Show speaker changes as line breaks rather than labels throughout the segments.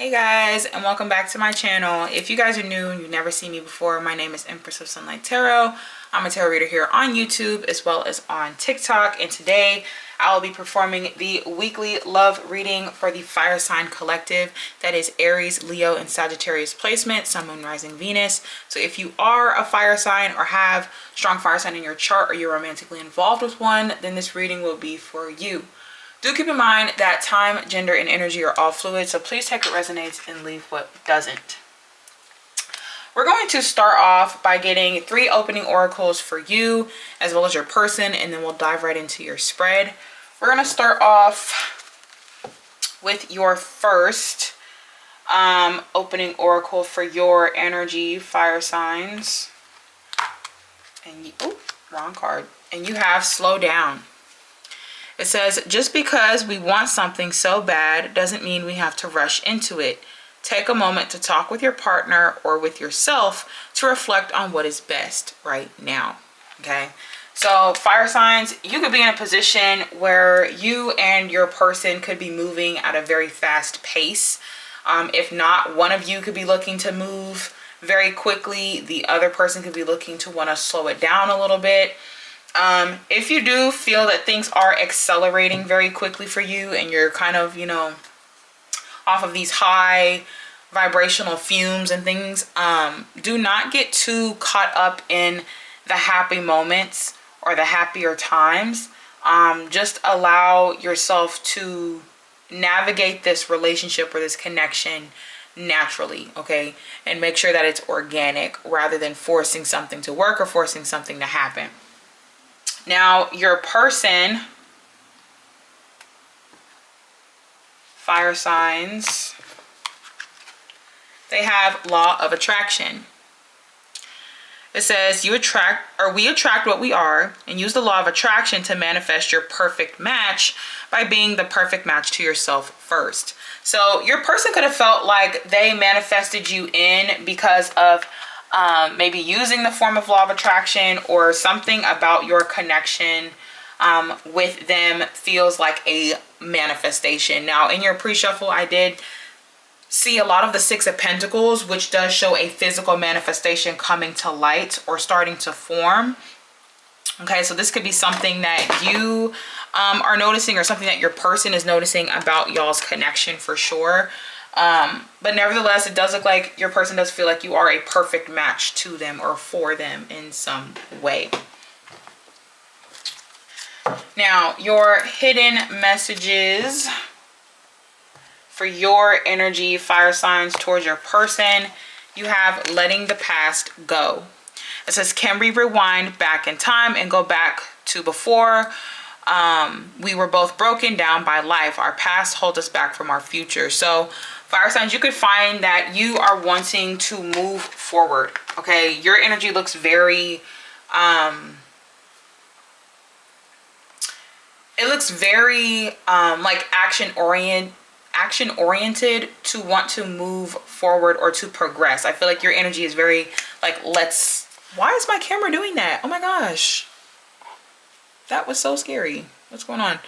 Hey guys, and welcome back to my channel. If you guys are new and you've never seen me before, my name is Empress of Sunlight Tarot. I'm a tarot reader here on YouTube as well as on TikTok, and today I will be performing the weekly love reading for the fire sign collective. That is Aries, Leo, and Sagittarius placement, Sun, Moon, Rising, Venus. So if you are a fire sign or have strong fire sign in your chart or you're romantically involved with one, then this reading will be for you. Do keep in mind that time, gender, and energy are all fluid, so please take what resonates and leave what doesn't. We're going to start off by getting 3 opening oracles for you as well as your person, and then we'll dive right into your spread. We're going to start off with your first opening oracle for your energy, fire signs. And wrong card. And you have slow down. It says, just because we want something so bad doesn't mean we have to rush into it. Take a moment to talk with your partner or with yourself to reflect on what is best right now. Okay, so fire signs, you could be in a position where you and your person could be moving at a very fast pace. If not, one of you could be looking to move very quickly. The other person could be looking to want to slow it down a little bit. If you do feel that things are accelerating very quickly for you and you're kind of, off of these high vibrational fumes and things, do not get too caught up in the happy moments or the happier times. Just allow yourself to navigate this relationship or this connection naturally, okay? And make sure that it's organic rather than forcing something to work or forcing something to happen. Now, your person, fire signs, they have law of attraction. It says we attract what we are, and use the law of attraction to manifest your perfect match by being the perfect match to yourself first. So your person could have felt like they manifested you in because of maybe using the form of law of attraction, or something about your connection with them feels like a manifestation. Now, in your pre-shuffle, I did see a lot of the 6 of Pentacles, which does show a physical manifestation coming to light or starting to form. Okay, so this could be something that you are noticing, or something that your person is noticing about y'all's connection for sure. But nevertheless, it does look like your person does feel like you are a perfect match to them or for them in some way. Now, your hidden messages for your energy, fire signs, towards your person, you have letting the past go. It says, can we rewind back in time and go back to before we were both broken down by life? Our past holds us back from our future. So fire signs, you could find that you are wanting to move forward. Okay, your energy looks very it looks very like action oriented, to want to move forward or to progress. I feel like your energy is very like, why is my camera doing that? Oh my gosh, that was so scary. What's going on?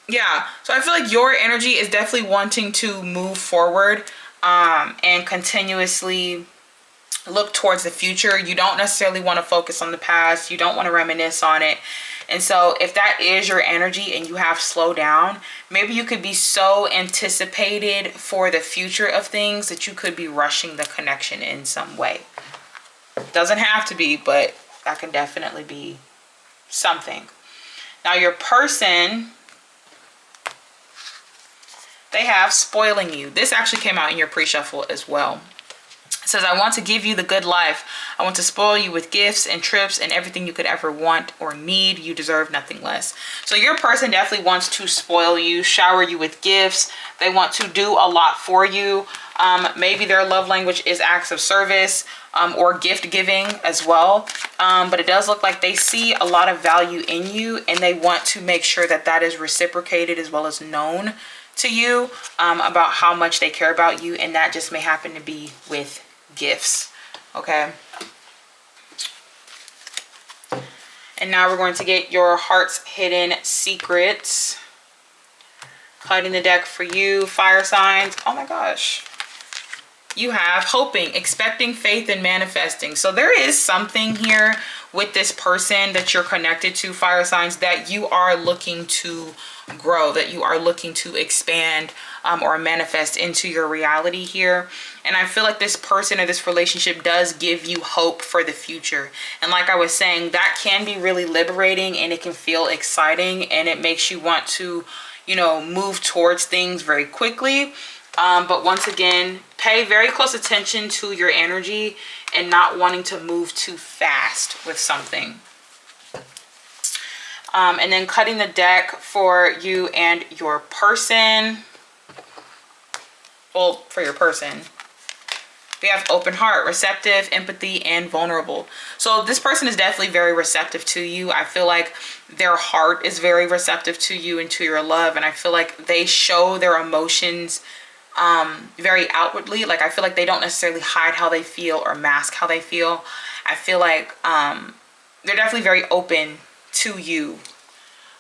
Yeah, so I feel like your energy is definitely wanting to move forward and continuously look towards the future. You don't necessarily want to focus on the past. You don't want to reminisce on it. And so if that is your energy and you have slowed down, maybe you could be so anticipated for the future of things that you could be rushing the connection in some way. Doesn't have to be, but that can definitely be something. Now, your person, they have spoiling you. This actually came out in your pre-shuffle as well. It says, I want to give you the good life. I want to spoil you with gifts and trips and everything you could ever want or need. You deserve nothing less. So your person definitely wants to spoil you, shower you with gifts. They want to do a lot for you. Maybe their love language is acts of service or gift giving as well. But it does look like they see a lot of value in you, and they want to make sure that that is reciprocated as well as known to you about how much they care about you. And that just may happen to be with gifts. Okay, and now we're going to get your heart's hidden secrets Cutting the deck for you, fire signs. Oh my gosh. You have hoping, expecting, faith, and manifesting. So there is something here with this person that you're connected to, fire signs, that you are looking to grow, that you are looking to expand or manifest into your reality here. And I feel like this person or this relationship does give you hope for the future. And like I was saying, that can be really liberating, and it can feel exciting, and it makes you want to, you know, move towards things very quickly. But once again, pay very close attention to your energy and not wanting to move too fast with something. And then cutting the deck for you and your person. Well, for your person. We have open heart, receptive, empathy, and vulnerable. So this person is definitely very receptive to you. I feel like their heart is very receptive to you and to your love. And I feel like they show their emotions very outwardly. Like, I feel like they don't necessarily hide how they feel or mask how they feel. I feel like they're definitely very open to you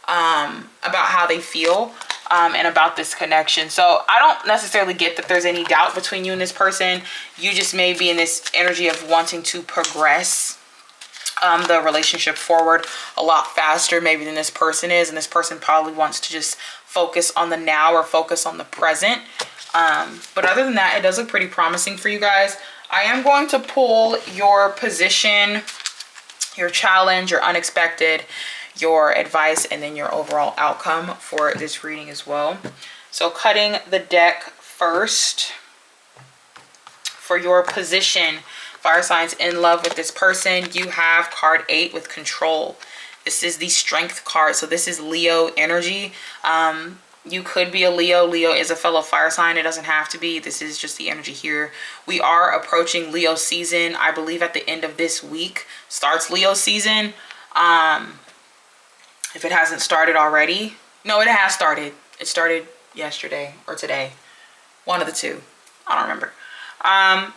about how they feel and about this connection. So I don't necessarily get that there's any doubt between you and this person. You just may be in this energy of wanting to progress the relationship forward a lot faster maybe than this person is, and this person probably wants to just focus on the now or focus on the present. But other than that, it does look pretty promising for you guys. I am going to pull your position, your challenge, your unexpected, your advice, and then your overall outcome for this reading as well. So cutting the deck first for your position, fire signs in love with this person, you have card 8 with control. This is the strength card. So this is Leo energy. You could be a Leo. Leo is a fellow fire sign. It doesn't have to be. This is just the energy here. We are approaching Leo season. I believe at the end of this week starts Leo season. If it hasn't started already. No, it has started. It started yesterday or today. One of the two. I don't remember.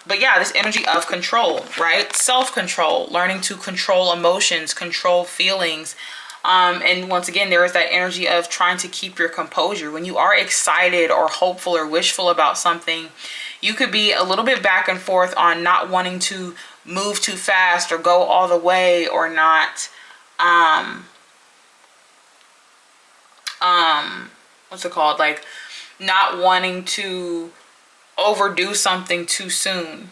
But yeah, this energy of control, right? Self-control, learning to control emotions, control feelings. And once again, there is that energy of trying to keep your composure. When you are excited or hopeful or wishful about something, you could be a little bit back and forth on not wanting to move too fast or go all the way, or not, what's it called? Like, not wanting to overdo something too soon.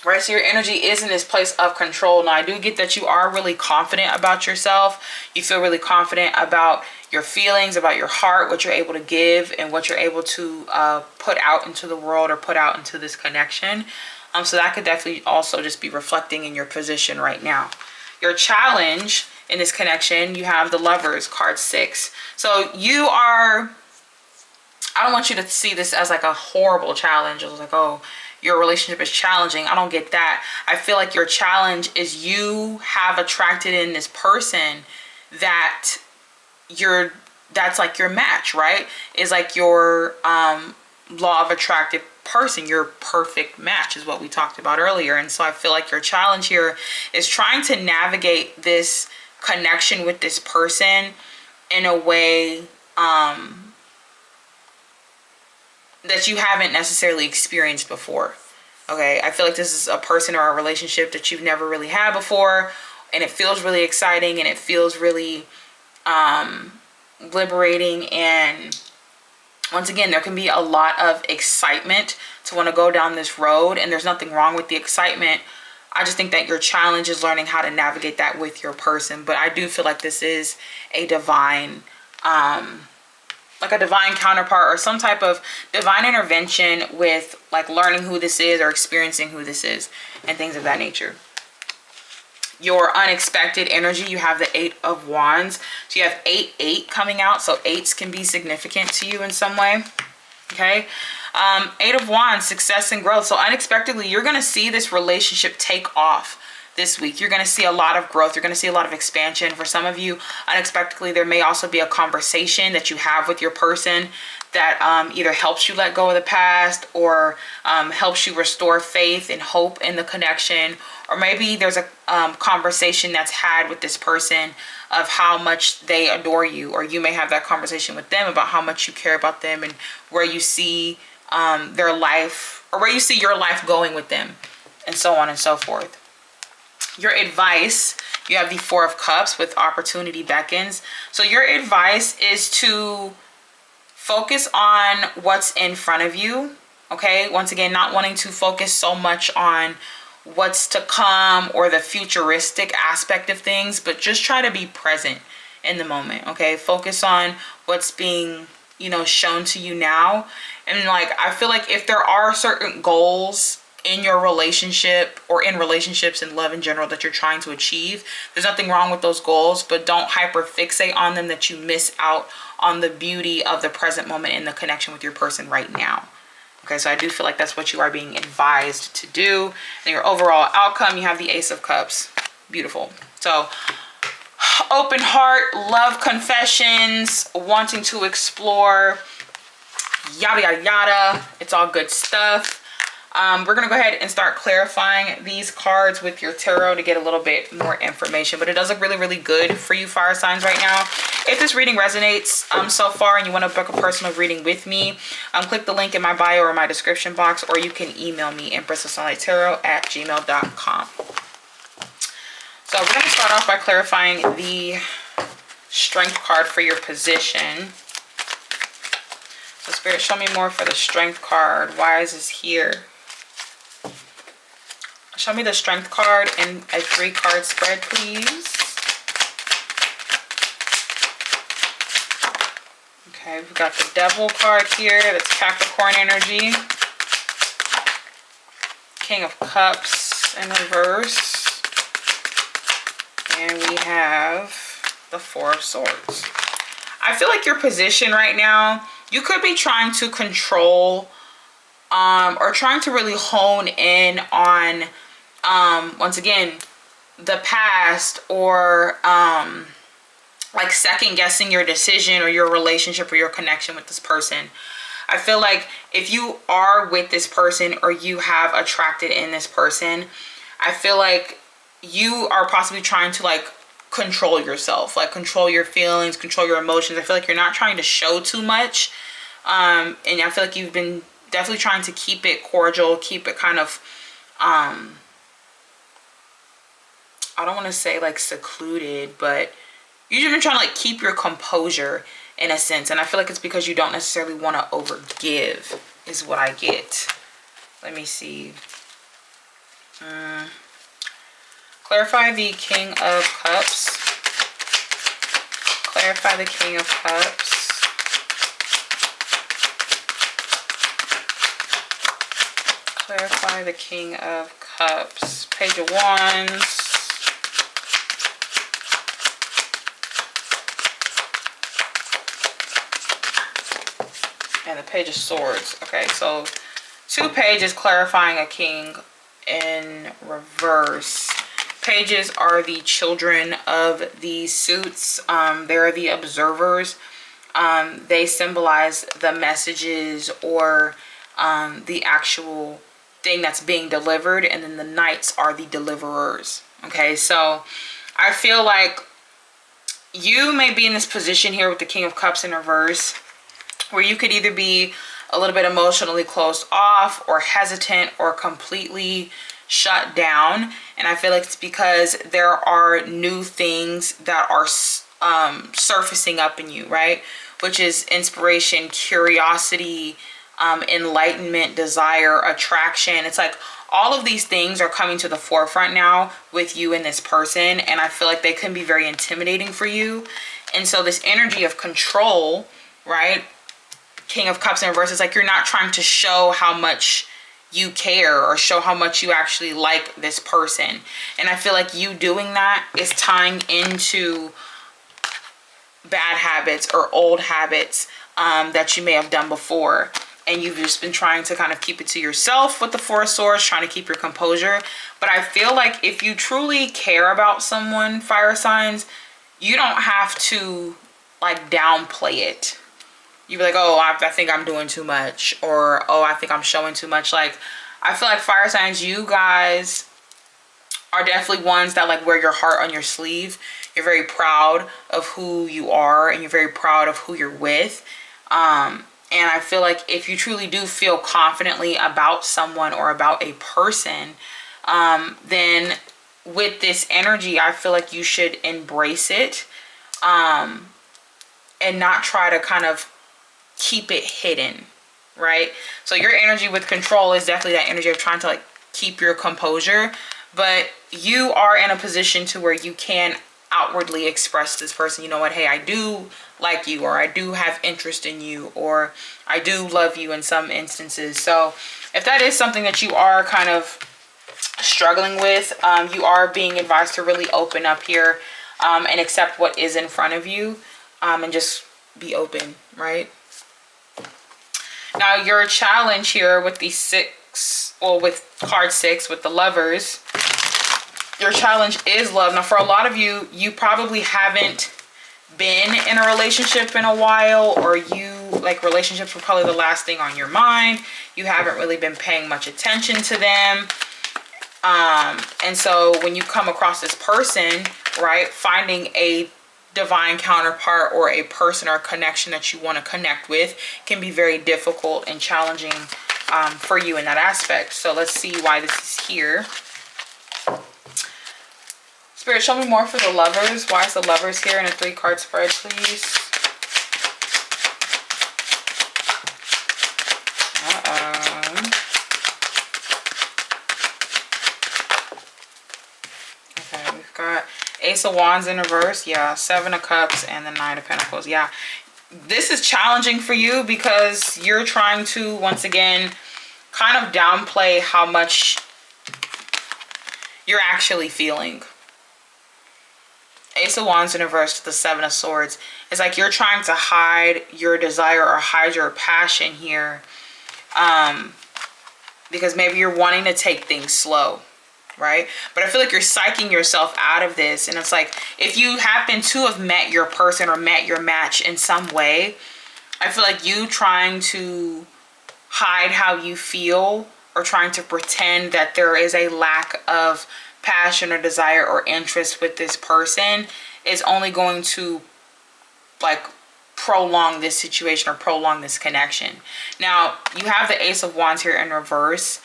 Right, so your energy is in this place of control. Now, I do get that you are really confident about yourself. You feel really confident about your feelings, about your heart, what you're able to give, and what you're able to put out into the world or put out into this connection. So that could definitely also just be reflecting in your position right now. Your challenge in this connection, you have the Lovers, card 6. So you are, I don't want you to see this as like a horrible challenge. It was like, oh, your relationship is challenging. I don't get that. I feel like your challenge is you have attracted in this person that that's like your match, right? Is like your law of attractive person, your perfect match is what we talked about earlier. And so I feel like your challenge here is trying to navigate this connection with this person in a way that you haven't necessarily experienced before. Okay, I feel like this is a person or a relationship that you've never really had before, and it feels really exciting, and it feels really liberating. And once again, there can be a lot of excitement to want to go down this road, and there's nothing wrong with the excitement. I just think that your challenge is learning how to navigate that with your person. But I do feel like this is a divine like a divine counterpart or some type of divine intervention with like learning who this is or experiencing who this is and things of that nature. Your unexpected energy, you have the 8 of Wands. So you have 8 coming out. So 8s can be significant to you in some way. Okay. 8 of Wands, success and growth. So unexpectedly, you're going to see this relationship take off this week. You're going to see a lot of growth. You're going to see a lot of expansion. For some of you, unexpectedly, there may also be a conversation that you have with your person that either helps you let go of the past, or helps you restore faith and hope in the connection. Or maybe there's a conversation that's had with this person of how much they adore you, or you may have that conversation with them about how much you care about them and where you see their life, or where you see your life going with them, and so on and so forth. Your advice, you have the Four of Cups with opportunity beckons. So your advice is to focus on what's in front of you. Okay, once again, not wanting to focus so much on what's to come or the futuristic aspect of things, but just try to be present in the moment. Okay, focus on what's being, you know, shown to you now. And like, I feel like if there are certain goals in your relationship, or in relationships and love in general, that you're trying to achieve, there's nothing wrong with those goals, but don't hyper fixate on them, that you miss out on the beauty of the present moment in the connection with your person right now. Okay, so I do feel like that's what you are being advised to do. And your overall outcome, you have the Ace of Cups. Beautiful. So open heart, love confessions, wanting to explore, yada yada yada. It's all good stuff. We're gonna go ahead and start clarifying these cards with your tarot to get a little bit more information, but it does look really, really good for you fire signs right now. If this reading resonates so far and you want to book a personal reading with me, click the link in my bio or my description box, or you can email me, empressofsunlighttarot@gmail.com. So we're gonna start off by clarifying the Strength card for your position. So Spirit, show me more for the Strength card. Why is this here? Show me the Strength card in a 3-card spread, please. Okay, we've got the Devil card here. That's Capricorn energy. King of Cups in reverse. And we have the Four of Swords. I feel like your position right now, you could be trying to control or trying to really hone in on once again, the past, or like second guessing your decision or your relationship or your connection with this person. I feel like if you are with this person, or you have attracted in this person, I feel like you are possibly trying to like control yourself, like control your feelings, control your emotions. I feel like you're not trying to show too much. And I feel like you've been definitely trying to keep it cordial, keep it kind of I don't want to say like secluded, but you've been trying to like keep your composure in a sense. And I feel like it's because you don't necessarily want to overgive, is what I get. Let me see. Clarify the King of Cups. Clarify the King of Cups. Clarify the King of Cups. Page of Wands. And the Page of Swords. Okay, so 2 pages clarifying a king in reverse. Pages are the children of these suits. They're the observers. They symbolize the messages, or the actual thing that's being delivered, and then the knights are the deliverers. Okay, so I feel like you may be in this position here with the King of Cups in reverse, where you could either be a little bit emotionally closed off, or hesitant, or completely shut down. And I feel like it's because there are new things that are surfacing up in you, right? Which is inspiration, curiosity, enlightenment, desire, attraction. It's like all of these things are coming to the forefront now with you and this person, and I feel like they can be very intimidating for you. And so this energy of control, right? King of Cups in reverse, is like you're not trying to show how much you care or show how much you actually like this person. And I feel like you doing that is tying into bad habits or old habits that you may have done before, and you've just been trying to kind of keep it to yourself with the Four of Swords, trying to keep your composure. But I feel like if you truly care about someone, fire signs, you don't have to like downplay it. you'd be like, oh, I think I'm doing too much, or oh, I think I'm showing too much. Like, I feel like fire signs, you guys are definitely ones that like wear your heart on your sleeve. You're very proud of who you are, and you're very proud of who you're with. And I feel like if you truly do feel confidently about someone or about a person, then with this energy, I feel like you should embrace it, and not try to kind of keep it hidden, right? So your energy with control is definitely that energy of trying to like keep your composure, but you are in a position to where you can outwardly express this person, you know what, hey, I do like you, or I do have interest in you, or I do love you in some instances. So if that is something that you are kind of struggling with, you are being advised to really open up here, and accept what is in front of you, and just be open, right? Now your challenge here with the with card 6 with the Lovers, your challenge is love. Now for a lot of you, you probably haven't been in a relationship in a while, or you like relationships were probably the last thing on your mind. You haven't really been paying much attention to them. And so when you come across this person, right, finding a divine counterpart or a person or connection that you want to connect with can be very difficult and challenging for you in that aspect. So let's see why this is here. Spirit, show me more for the Lovers. Why is the Lovers here in a 3-card spread, please? Okay, we've got Ace of Wands in reverse. Yeah, 7 of Cups and the 9 of Pentacles. Yeah, this is challenging for you because you're trying to, once again, kind of downplay how much you're actually feeling. Ace of Wands in reverse to the 7 of Swords. It's like you're trying to hide your desire or hide your passion here, because maybe you're wanting to take things slow, right? But I feel like you're psyching yourself out of this. And it's like, if you happen to have met your person or met your match in some way, I feel like you trying to hide how you feel or trying to pretend that there is a lack of passion or desire or interest with this person is only going to like prolong this situation or prolong this connection. Now you have the Ace of Wands here in reverse,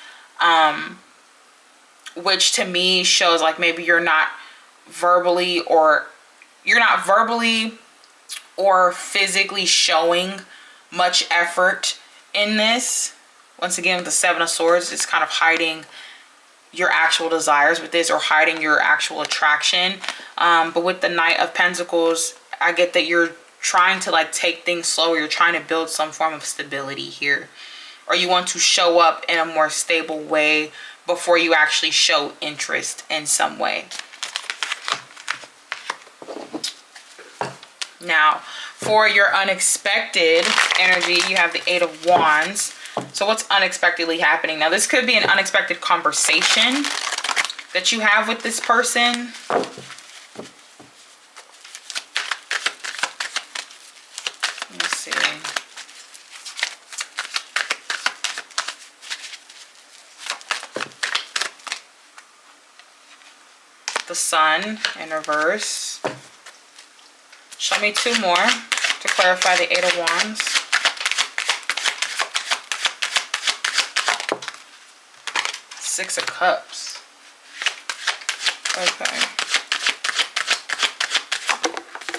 which to me shows like maybe you're not verbally or physically showing much effort in this. Once again, with the 7 of Swords, it's kind of hiding your actual desires with this, or hiding your actual attraction. But with the Knight of Pentacles, I get that you're trying to like take things slower. You're trying to build some form of stability here, or you want to show up in a more stable way before you actually show interest in some way. Now for your unexpected energy, you have the 8 of Wands. So what's unexpectedly happening? Now this could be an unexpected conversation that you have with this person. Let's see. The Sun in reverse. Show me 2 more to clarify the 8 of Wands. Six of Cups. Okay.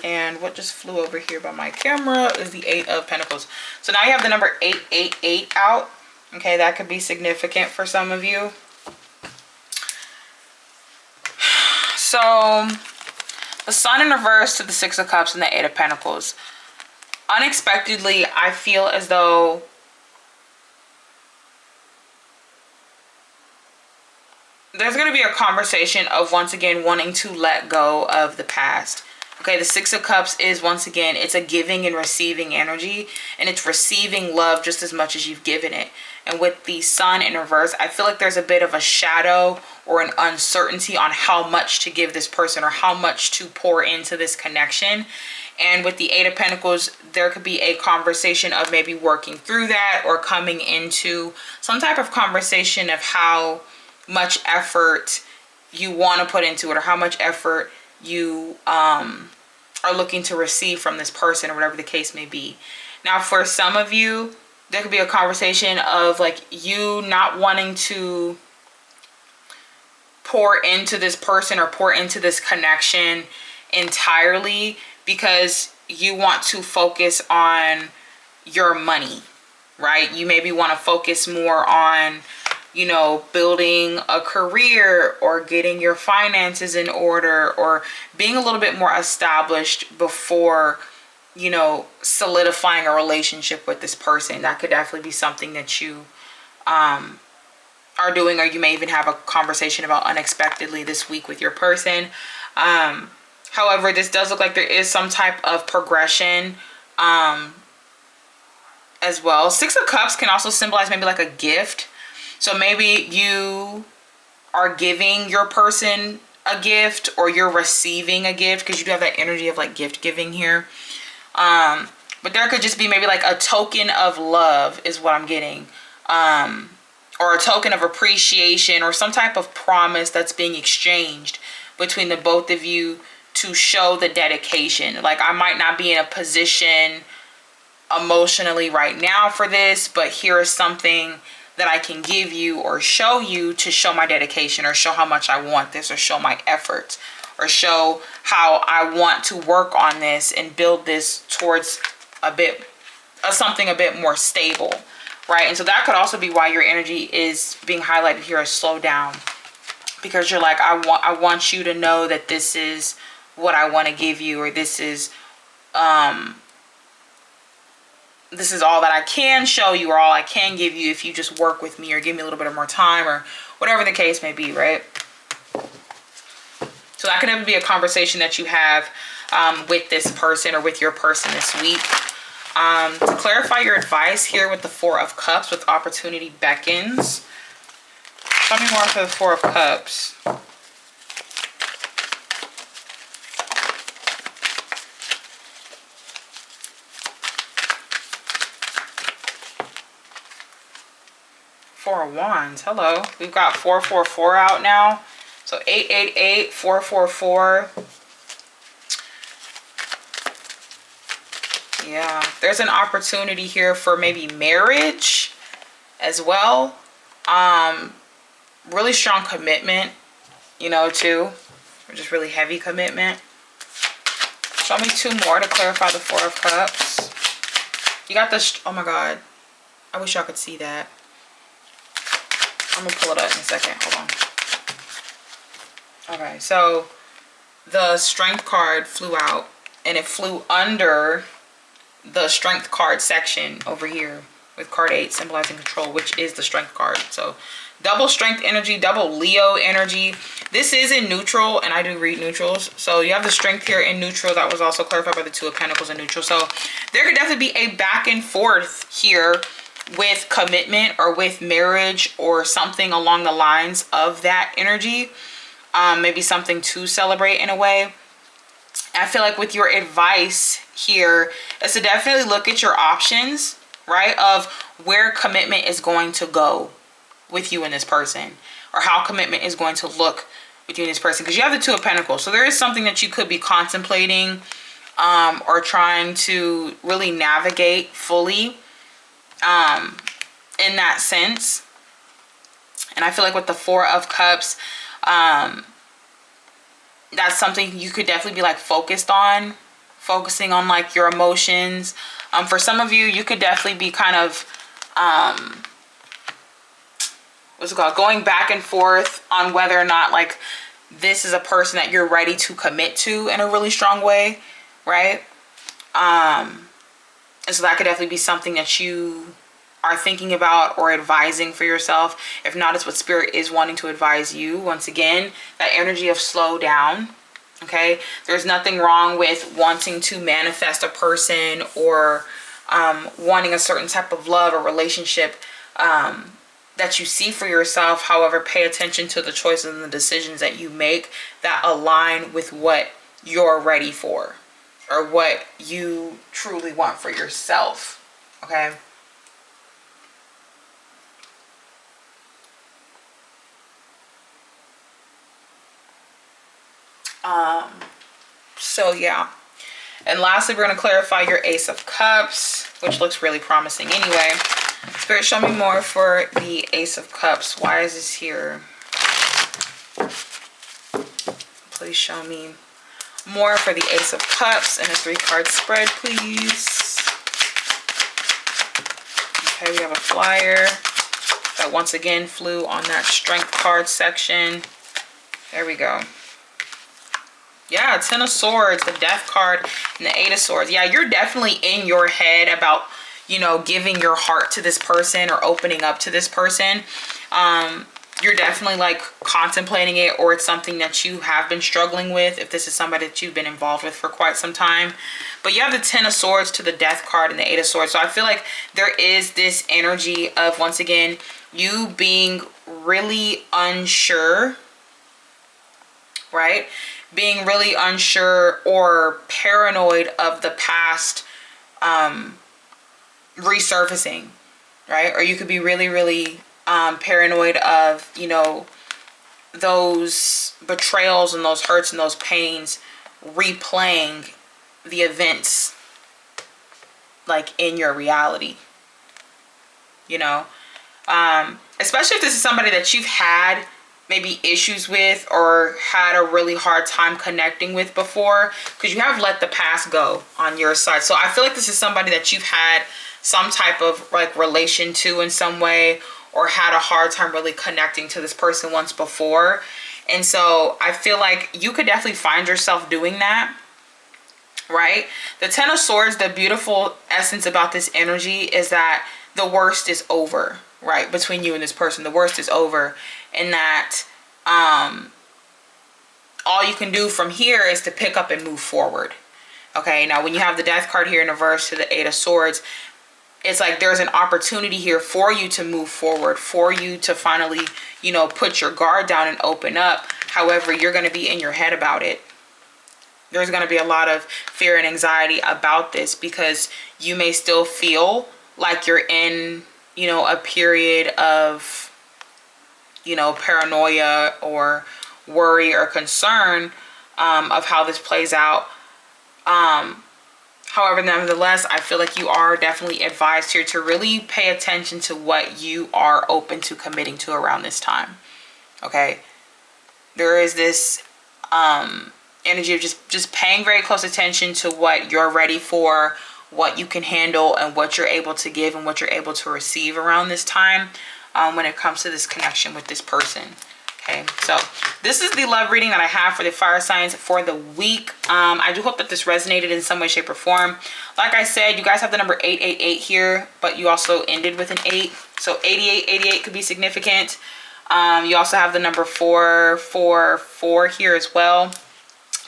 And what just flew over here by my camera is the 8 of Pentacles. So now you have the number 888 out. Okay, that could be significant for some of you. So the Sun in reverse to the 6 of Cups and the 8 of Pentacles. Unexpectedly, I feel as though there's going to be a conversation of, once again, wanting to let go of the past. Okay, the 6 of Cups is, once again, it's a giving and receiving energy, and it's receiving love just as much as you've given it. And with the Sun in reverse, I feel like there's a bit of a shadow or an uncertainty on how much to give this person or how much to pour into this connection. And with the Eight of Pentacles, there could be a conversation of maybe working through that or coming into some type of conversation of how much effort you want to put into it, or how much effort you are looking to receive from this person, or whatever the case may be. Now, for some of you, there could be a conversation of like you not wanting to pour into this person or pour into this connection entirely because you want to focus on your money, right? You maybe want to focus more on, you know, building a career or getting your finances in order or being a little bit more established before, you know, solidifying a relationship with this person. That could definitely be something that you are doing, or you may even have a conversation about unexpectedly this week with your person. However, this does look like there is some type of progression as well. Six of Cups can also symbolize maybe like a gift. So maybe you are giving your person a gift, or you're receiving a gift, because you do have that energy of like gift giving here. But there could just be maybe like a token of love is what I'm getting. Or a token of appreciation, or some type of promise that's being exchanged between the both of you to show the dedication. Like, I might not be in a position emotionally right now for this, but here is something that I can give you or show you to show my dedication, or show how much I want this, or show my efforts, or show how I want to work on this and build this towards a bit of something a bit more stable, right? And so that could also be why your energy is being highlighted here as slow down, because you're like, I want you to know that this is what I want to give you, or this is all that I can show you, or all I can give you if you just work with me, or give me a little bit of more time, or whatever the case may be, right? So that could even be a conversation that you have with this person, or with your person this week. To clarify your advice here with the Four of Cups, with opportunity beckons. Tell me more for the Four of Cups. Four of Wands. Hello. We've got 444 out now. So 888, 444. Yeah, there's an opportunity here for maybe marriage as well. Really strong commitment, you know, too. Or just really heavy commitment. Show me two more to clarify the Four of Cups. You got this. Oh my God. I wish y'all could see that. I'm gonna pull it up in a second. Hold on. Okay, so the Strength card flew out, and it flew under the Strength card section over here with card 8 symbolizing control, which is the Strength card. So double Strength energy, double Leo energy. This is in neutral, and I do read neutrals. So you have the Strength here in neutral. That was also clarified by the Two of Pentacles in neutral. So there could definitely be a back and forth here with commitment, or with marriage, or something along the lines of that energy. Maybe something to celebrate in a way. I feel like with your advice here is to definitely look at your options, right? Of where commitment is going to go with you and this person, or how commitment is going to look with you and this person. Because you have the Two of Pentacles. So there is something that you could be contemplating or trying to really navigate fully in that sense. And I feel like with the Four of Cups, that's something you could definitely be like focusing on like your emotions. For some of you, you could definitely be kind of going back and forth on whether or not like this is a person that you're ready to commit to in a really strong way, right? And so that could definitely be something that you are thinking about or advising for yourself. If not, it's what Spirit is wanting to advise you. Once again, that energy of slow down. Okay, there's nothing wrong with wanting to manifest a person, or wanting a certain type of love or relationship that you see for yourself. However, pay attention to the choices and the decisions that you make that align with what you're ready for, or what you truly want for yourself. Okay. So yeah. And lastly, we're going to clarify your Ace of Cups, which looks really promising anyway. Spirit, show me more for the Ace of Cups. Why is this here? Please show me more for the Ace of Cups in a 3-card spread, please. Okay, we have a flyer that once again flew on that Strength card section. There we go. Yeah, 10 of Swords, the Death card, and the 8 of Swords. Yeah, you're definitely in your head about, you know, giving your heart to this person or opening up to this person. You're definitely like contemplating it, or it's something that you have been struggling with if this is somebody that you've been involved with for quite some time. But you have the 10 of Swords to the Death card and the 8 of Swords. So I feel like there is this energy of, once again, you being really unsure, right? Being really unsure or paranoid of the past resurfacing, right? Or you could be really, really paranoid of, you know, those betrayals and those hurts and those pains replaying the events like in your reality, you know. Especially if this is somebody that you've had maybe issues with or had a really hard time connecting with before, because you have let the past go on your side. So I feel like this is somebody that you've had some type of like relation to in some way, or had a hard time really connecting to this person once before. And so I feel like you could definitely find yourself doing that, right? The 10 of Swords, the beautiful essence about this energy is that the worst is over, right? Between you and this person, the worst is over. And that all you can do from here is to pick up and move forward. Okay, now when you have the Death card here in reverse to the 8 of Swords, it's like there's an opportunity here for you to move forward, for you to finally, you know, put your guard down and open up. However, you're going to be in your head about it. There's going to be a lot of fear and anxiety about this, because you may still feel like you're in, you know, a period of, you know, paranoia or worry or concern of how this plays out. However, nevertheless, I feel like you are definitely advised here to really pay attention to what you are open to committing to around this time. Okay, there is this energy of just paying very close attention to what you're ready for, what you can handle, and what you're able to give and what you're able to receive around this time when it comes to this connection with this person. Okay, so this is the love reading that I have for the fire signs for the week. I do hope that this resonated in some way, shape, or form. Like I said, you guys have the number 888 here, but you also ended with an 8. So 88 could be significant. You also have the number 444 here as well.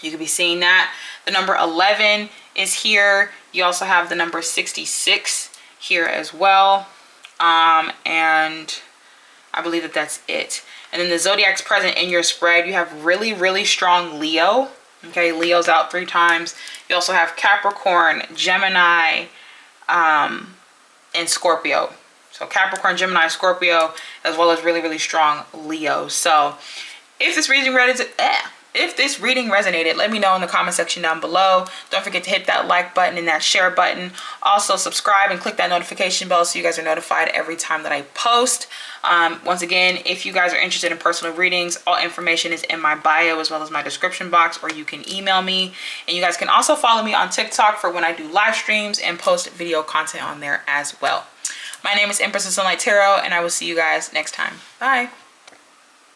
You could be seeing that. The number 11 is here. You also have the number 66 here as well. And I believe that that's it. And then the zodiacs present in your spread, you have really, really strong Leo. Okay, Leo's out 3 times. You also have Capricorn, Gemini, and Scorpio. So Capricorn, Gemini, Scorpio, as well as really, really strong Leo. So if this reading resonated, let me know in the comment section down below. Don't forget to hit that like button and that share button. Also subscribe and click that notification bell so you guys are notified every time that I post. Once again, if you guys are interested in personal readings, all information is in my bio as well as my description box, or you can email me. And you guys can also follow me on TikTok for when I do live streams and post video content on there as well. My name is Empress of Sunlight Tarot, and I will see you guys next time. Bye.